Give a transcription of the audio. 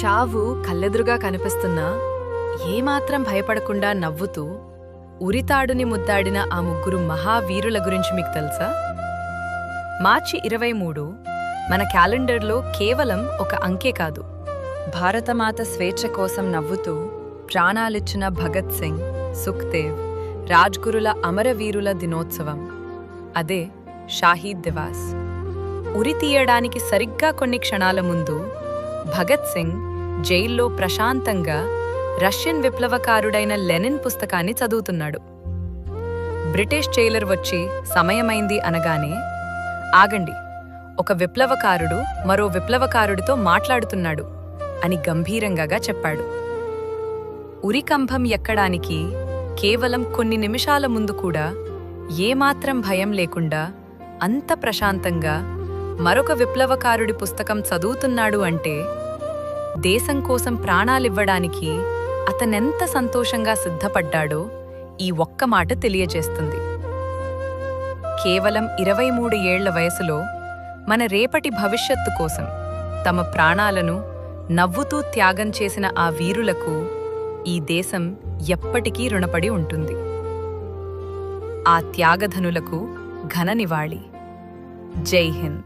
చావు కళ్ళెదురుగా కనిపిస్తున్నా ఏమాత్రం భయపడకుండా నవ్వుతూ ఉరితాడుని ముద్దాడిన ఆ ముగ్గురు మహావీరుల గురించి మీకు తెలుసా? మార్చి 23 మన క్యాలెండర్లో కేవలం ఒక అంకె కాదు. భారతమాత స్వేచ్ఛ కోసం నవ్వుతూ ప్రాణాలిచ్చిన భగత్ సింగ్, సుఖ్దేవ్, రాజ్గురుల అమరవీరుల దినోత్సవం. అదే షాహీద్ దివాస్. ఉరి తీయడానికి సరిగ్గా కొన్ని క్షణాల ముందు భగత్ సింగ్ జైల్లో ప్రశాంతంగా రష్యన్ విప్లవకారుడైన లెనిన్ పుస్తకాన్ని చదువుతున్నాడు. బ్రిటిష్ జైలర్ వచ్చి సమయమైంది అనగానే, ఆగండి, ఒక విప్లవకారుడు మరో విప్లవకారుడితో మాట్లాడుతున్నాడు అని గంభీరంగా చెప్పాడు. ఉరికంభం ఎక్కడానికి కేవలం కొన్ని నిమిషాల ముందు కూడా ఏమాత్రం భయం లేకుండా అంత ప్రశాంతంగా మరొక విప్లవకారుడి పుస్తకం చదువుతున్నాడు అంటే దేశం కోసం ప్రాణాలివ్వడానికి అతనెంత సంతోషంగా సిద్ధపడ్డాడో ఈ ఒక్క మాట తెలియజేస్తుంది. కేవలం 23 ఏళ్ల వయసులో మన రేపటి భవిష్యత్తు కోసం తమ ప్రాణాలను నవ్వుతూ త్యాగం చేసిన ఆ వీరులకు ఈ దేశం ఎప్పటికీ రుణపడి ఉంటుంది. ఆ త్యాగధనులకు ఘన నివాళి. జై హింద్.